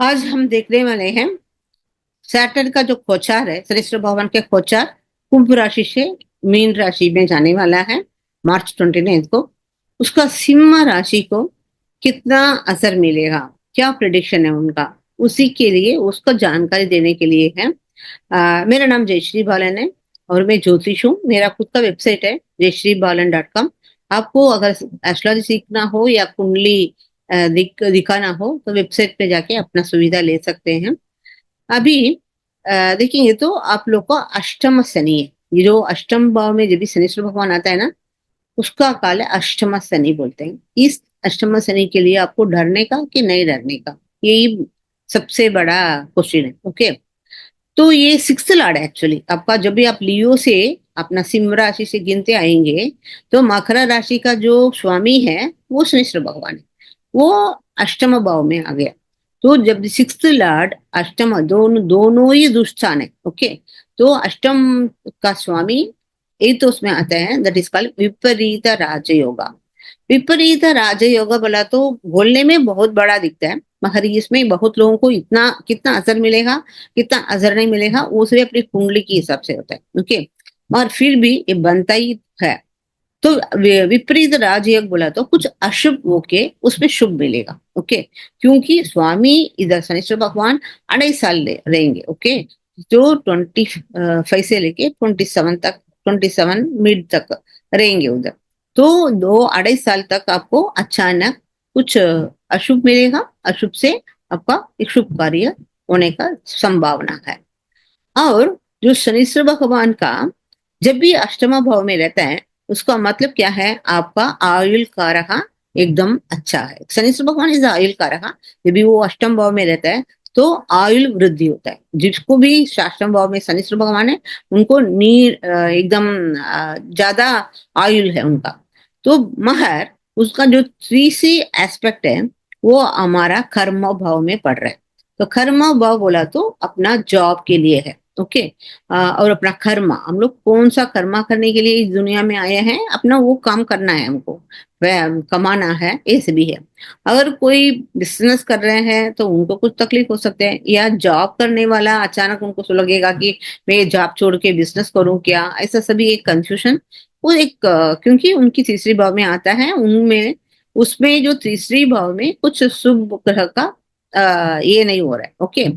आज हम देखने वाले हैं सैटर्न का जो खोचार है, शनिश्चर भगवान के खोचार कुंभ राशि से मीन राशि में जाने वाला है मार्च 29 को। उसका सिंह राशि को कितना असर मिलेगा, क्या प्रिडिक्शन है उनका, उसी के लिए उसको जानकारी देने के लिए है। मेरा नाम जयश्री बालन है और मैं ज्योतिष हूँ। मेरा खुद का वेबसाइट है jayshreebalan.com। आपको अगर एस्ट्रोलॉजी सीखना हो या कुंडली दिखाना हो तो वेबसाइट पे जाके अपना सुविधा ले सकते हैं। अभी देखेंगे तो आप लोग को अष्टम शनि है। ये जो अष्टम भाव में जब भी शनिश्वर भगवान आता है ना, उसका काल है अष्टम शनि बोलते हैं। इस अष्टम शनि के लिए आपको डरने का कि नहीं डरने का, यही सबसे बड़ा क्वेश्चन है। ओके, तो ये सिक्स्थ लॉर्ड है एक्चुअली आपका। जब भी आप लियो से अपना सिंह राशि से गिनते आएंगे तो मकर राशि का जो स्वामी है वो शनिश्वर भगवान है। वो अष्टम भाव में आ गया। तो जब सिक्स्थ लॉर्ड अष्टम, दोनों दोनों ही दुष्टान है। ओके, तो अष्टम का स्वामी एक तो उसमें आता है, दैट इज कॉल्ड विपरीत राजयोगा। विपरीत राजयोग बोला तो बोलने में बहुत बड़ा दिखता है, मगर इसमें बहुत लोगों को इतना कितना असर मिलेगा, कितना असर नहीं मिलेगा, वो सिर्फ अपनी कुंडली के हिसाब से होता है। ओके, और फिर भी ये बनता ही है। तो विपरीत राजयोग बोला तो कुछ अशुभ होके उसमें शुभ मिलेगा। ओके, क्योंकि स्वामी इधर शनिश्चर भगवान 2.5 साल रहेंगे। ओके, जो 25 से लेके 27 तक, 27 मिड तक रहेंगे उधर। तो 2-2.5 साल तक आपको अचानक कुछ अशुभ मिलेगा, अशुभ से आपका एक शुभ कार्य होने का संभावना है। और जो शनिश्चर भगवान का जब भी अष्टम भाव में रहता है, उसका मतलब क्या है, आपका आयुल कारक एकदम अच्छा है। शनिश्चर भगवान इज आयुल कारक। जब भी वो अष्टम भाव में रहता है तो आयुल वृद्धि होता है। जिसको भी अष्टम भाव में शनिश्चर भगवान है उनको नीर एकदम ज्यादा आयुल है उनका। तो मगर उसका जो तीसरी एस्पेक्ट है वो हमारा कर्म भाव में पड़ रहा है। तो कर्म भाव बोला तो अपना जॉब के लिए है। ओके, और अपना कर्म, हम लोग कौन सा कर्मा करने के लिए इस दुनिया में आए हैं, अपना वो काम करना है हमको, वह कमाना है, ऐसे भी है। अगर कोई बिजनेस कर रहे हैं तो उनको कुछ तकलीफ हो सकते हैं, या जॉब करने वाला अचानक उनको तो लगेगा कि मैं जॉब छोड़ के बिजनेस करूं क्या, ऐसा सभी एक कंफ्यूजन। वो एक क्योंकि उनकी तीसरी भाव में आता है उनमें, उसमें जो तीसरी भाव में कुछ शुभ ग्रह का ये नहीं हो रहा है। ओके,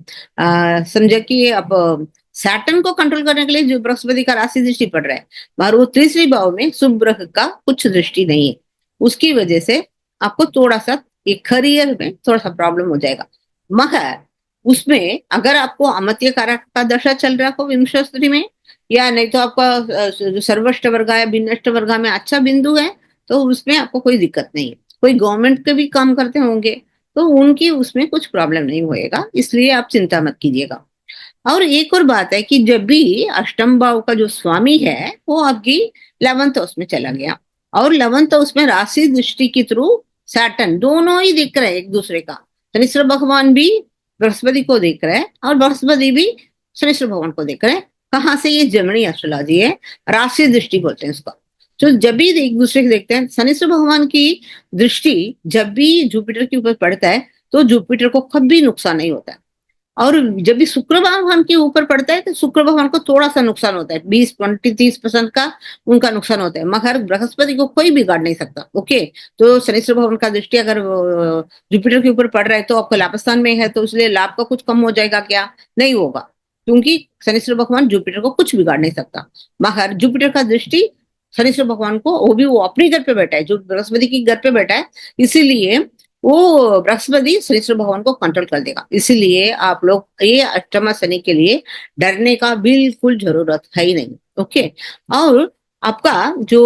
समझे कि अब सैटर्न को कंट्रोल करने के लिए जो बृहस्पति का राशि दृष्टि पड़ रहा है, मगर वो तीसरी भाव में शुभ ग्रह का कुछ दृष्टि नहीं है। उसकी वजह से आपको थोड़ा सा एक करियर में थोड़ा सा प्रॉब्लम हो जाएगा। मगर उसमें अगर आपको अमत्य कारक का दशा चल रहा हो विंशस्तरी में, या नहीं तो आपका जो सर्वष्ट वर्गा या भिन्नष्ट वर्गा में अच्छा बिंदु है, तो उसमें आपको कोई दिक्कत नहीं है। कोई गवर्नमेंट के भी काम करते होंगे तो उनकी उसमें कुछ प्रॉब्लम नहीं होएगा, इसलिए आप चिंता मत कीजिएगा। और एक और बात है कि जब भी अष्टम भाव का जो स्वामी है वो आपकी 11th हाउस में चला गया, और 11th हाउस में राशि दृष्टि के थ्रू सैटर्न दोनों ही देख रहे हैं एक दूसरे का। शनिश्चर भगवान भी बृहस्पति को देख रहे हैं और बृहस्पति भी शनिश्चर भगवान को देख रहे हैं। कहाँ से, ये जमनी एस्ट्रोलॉजी है, राशि दृष्टि बोलते हैं इसको। तो जब भी एक दूसरे को देखते हैं, शनिश्चर भगवान की दृष्टि जब भी जुपिटर के ऊपर पड़ता है तो जुपिटर को कभी नुकसान नहीं होता है। और जब भी शुक्र भगवान के ऊपर पड़ता है तो शुक्र भगवान को थोड़ा सा नुकसान होता है, 20-20-30% का उनका नुकसान होता है, मगर बृहस्पति को कोई बिगाड़ नहीं सकता। ओके, तो शनिश्चर भगवान का दृष्टि अगर जुपिटर के ऊपर पड़ रहा है तो आपको लाभ स्थान में है, तो इसलिए लाभ का कुछ कम हो जाएगा क्या, नहीं होगा, क्योंकि शनिश्चर भगवान जुपिटर को कुछ बिगाड़ नहीं सकता। मगर जुपिटर का दृष्टि शनिश्चर भगवान को, वो भी वो अपने घर पे बैठा है, जो बृहस्पति के घर पे बैठा है, इसीलिए वो बृहस्पति शनिश्चर भगवान को कंट्रोल कर देगा। इसीलिए आप लोग ये अष्टमा शनि के लिए डरने का बिल्कुल जरूरत है ही नहीं। ओके, और आपका जो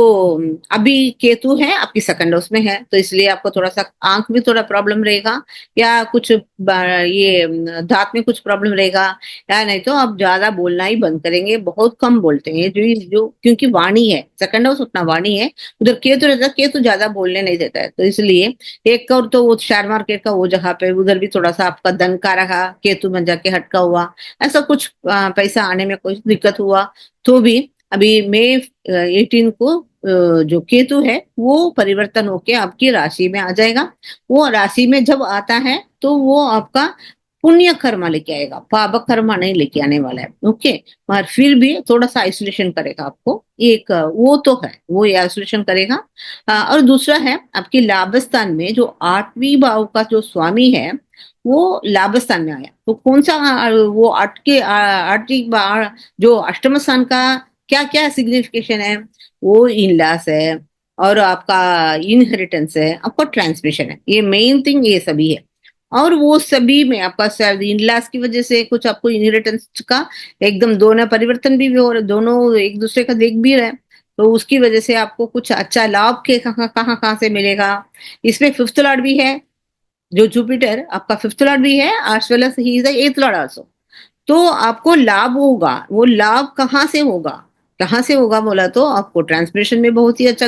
अभी केतु है आपकी सेकंड हाउस में है, तो इसलिए आपको थोड़ा सा आंख में थोड़ा प्रॉब्लम रहेगा, या कुछ ये दांत में कुछ प्रॉब्लम रहेगा, या नहीं तो आप ज्यादा बोलना ही बंद करेंगे, बहुत कम बोलते हैं जो जो क्योंकि वाणी है, सेकंड हाउस उतना वाणी है, उधर केतु रहता है, केतु ज्यादा बोलने नहीं देता है, तो इसलिए एक और तो वो शेयर मार्केट का वो जगह पे उधर भी थोड़ा सा आपका धन का रहा, केतु में जाके हटका हुआ, ऐसा कुछ पैसा आने में कोई दिक्कत हुआ तो भी अभी मई 18 को जो केतु है वो परिवर्तन होके आपकी राशि में आ जाएगा। वो राशि में जब आता है तो वो आपका पुण्य कर्म लेके आएगा, पाप कर्म नहीं लेके आने वाला है। ओके, मगर फिर भी थोड़ा सा आइसोलेशन करेगा आपको, एक वो तो है, वो ये आइसोलेशन करेगा। और दूसरा है आपकी लाभस्थान में जो 8वीं भाव का जो स्वामी है वो लाभस्थान में आया, तो कौन सा वो जो अष्टम स्थान का क्या क्या सिग्निफिकेशन है, वो इन लॉस है, और आपका इनहेरिटेंस है, आपका ट्रांसमिशन है, ये मेन थिंग ये सभी है। और वो सभी में आपका इन लॉस की वजह से कुछ आपको इनहेरिटेंस का एकदम दोनों परिवर्तन भी हो रहे, दोनों एक दूसरे का देख भी रहे, तो उसकी वजह से आपको कुछ अच्छा लाभ के कहाँ कहाँ कहाँ से मिलेगा। इसमें फिफ्थ लॉर्ड भी है, जो जुपिटर आपका फिफ्थ लॉर्ड भी है, as well as he is the eighth lord also. तो आपको लाभ होगा, वो लाभ कहाँ से होगा, कहाँ से होगा बोला तो आपको ट्रांसमिशन में बहुत ही अच्छा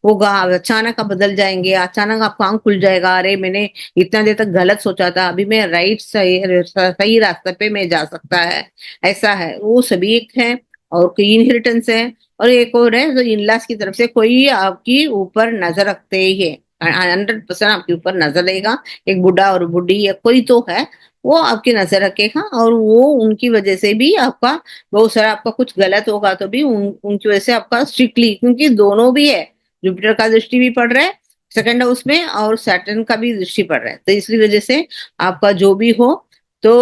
होगा। अचानक आप बदल जाएंगे, अचानक आपका आंख खुल जाएगा, अरे मैंने इतना देर तक गलत सोचा था, अभी मैं राइट सही सही रास्ते पे मैं जा सकता है, ऐसा है, वो सभी एक है। और कोई इनहेरिटेंस है, और एक और है जो इनलास की तरफ से कोई आपकी ऊपर नजर रखते ही है, 100% आपके ऊपर नजर रहेगा, एक बुढ़ा और बुढ़ी या कोई तो है, वो आपकी नजर रखेगा, और वो उनकी वजह से भी आपका बहुत सारा आपका कुछ गलत होगा तो भी उनकी वजह से आपका स्ट्रिक्टली, क्योंकि दोनों भी है, जुपिटर का दृष्टि भी पड़ रहा है सेकंड हाउस में, और सैटर्न का भी दृष्टि पड़ रहा है, तो इसलिए वजह से आपका जो भी हो, तो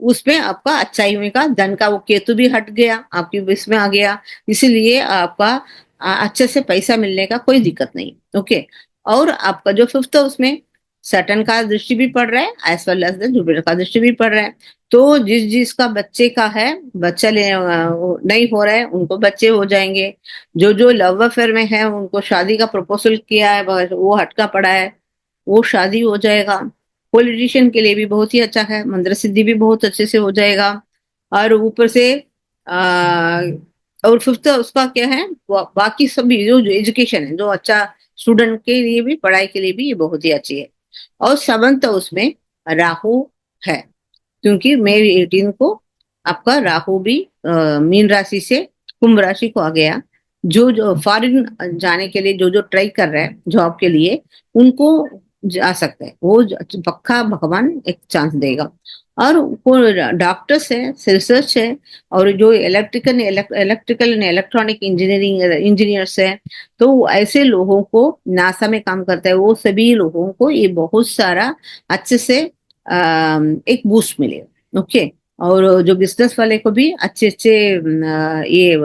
उसमें आपका अच्छाई में का धन का वो केतु भी हट गया, आपकी इसमें आ गया, इसीलिए आपका अच्छे से पैसा मिलने का कोई दिक्कत नहीं। ओके, और आपका जो फिफ्थ हाउस में सैटर्न का दृष्टि भी पड़ रहा है, एज वेल एज जुपिटर का दृष्टि भी पड़ रहा है, तो जिस जिसका बच्चे का है, बच्चा नहीं हो रहा है, उनको बच्चे हो जाएंगे। जो जो लव अफेयर में है उनको शादी का प्रपोजल किया है, वो हटका पड़ा है, वो शादी हो जाएगा। पॉलिटिशियन के लिए भी बहुत ही अच्छा है, मंत्र सिद्धि भी बहुत अच्छे से हो जाएगा। और ऊपर से आ, और फिफ्थ उसका क्या है, बाकी सभी जो एजुकेशन है, जो अच्छा स्टूडेंट के लिए भी, पढ़ाई के लिए भी ये बहुत ही अच्छी है। और सेवंथ उसमें राहु है, क्योंकि मई 18 को आपका राहु भी मीन राशि से कुंभ राशि को आ गया। जो जो फॉरेन जाने के लिए जो जो ट्राई कर रहे हैं जॉब के लिए, उनको जा सकते हैं, वो पक्का भगवान एक चांस देगा। और वो डॉक्टर्स है, रिसर्च है, और जो electrical and electronic engineering engineers है, तो ऐसे लोगों को नासा में काम करता है, वो सभी लोगों को ये बहुत सारा अच्छे से एक बूस्ट मिलेगा। ओके, और जो बिजनेस वाले को भी अच्छे अच्छे ये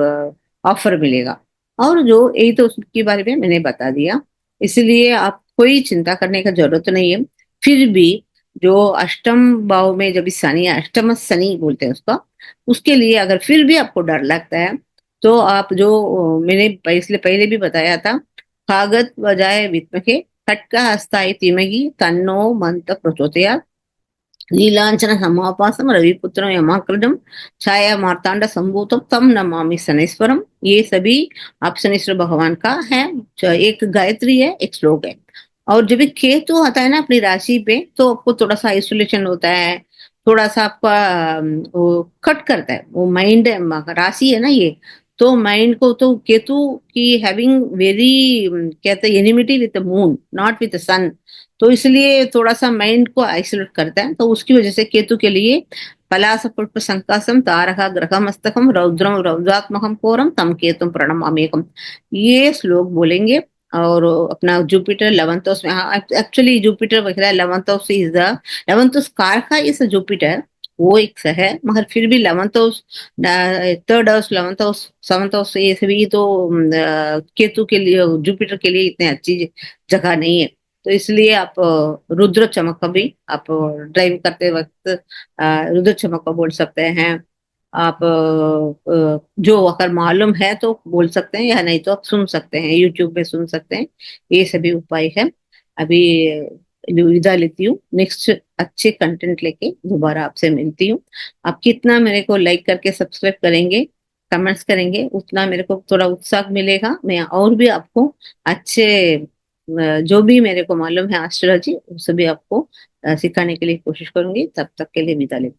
ऑफर मिलेगा। और जो यही तो उसके बारे में मैंने बता दिया, इसलिए आप कोई चिंता करने का जरूरत नहीं है। फिर भी जो अष्टम भाव में जब शनि, अष्टम शनि बोलते हैं उसका, उसके लिए अगर फिर भी आपको डर लगता है, तो आप जो मैंने पहले पहले भी बताया था, कागज बजाय विद्महे खट्का हस्ताय धीमहि तन्नो मंत्र प्रचोदयात्, नीलांचन समापासम रविपुत्रम यमाकृतम छाया मार्तांड संभूतम तम नमामि शनैश्वरम, ये सभी आप शनैश्वर भगवान का है। एक गायत्री है, एक श्लोक है। और जब भी केतु आता है ना अपनी राशि पे, तो आपको थोड़ा सा आइसोलेशन होता है, थोड़ा सा आपका वो कट करता है, वो माइंड राशि है ना ये, तो माइंड को तो केतु की हैविंग वेरी कहते हैं enmity with the moon, not with the sun, तो इसलिए थोड़ा सा माइंड को आइसोलेट करता है, तो उसकी वजह से केतु के लिए पलास पुष्प संकासम तारका ग्रह मस्तकम रौद्रम रौद्रात्मकम कोरम तम केतुम प्रणमाम्यकम, ये श्लोक बोलेंगे। और अपना जुपिटर 11th हाउस में, हाँ एक्चुअली जुपिटर वगैरह 11th house is the 11th house कारका इज जुपिटर, वो एक है, मगर फिर भी 11th house, third house, 11th house, 7th house, ये सभी तो केतु के लिए, जुपिटर के लिए इतने अच्छी जगह नहीं है। तो इसलिए आप रुद्र चमक का भी आप ड्राइव करते वक्त रुद्र चमक का बोल सकते हैं आप। जो अगर मालूम है तो बोल सकते हैं, या नहीं तो आप सुन सकते हैं, यूट्यूब पे सुन सकते हैं, ये सभी उपाय है। अभी विदा लेती हूँ, नेक्स्ट अच्छे कंटेंट लेके दोबारा आपसे मिलती हूँ। आप कितना मेरे को लाइक करके सब्सक्राइब करेंगे, कमेंट्स करेंगे, उतना मेरे को थोड़ा उत्साह मिलेगा, मैं और भी आपको अच्छे जो भी मेरे को मालूम है एस्ट्रोलॉजी, वो सभी आपको सिखाने के लिए कोशिश करूंगी। तब तक के लिए विदा लेती हूँ।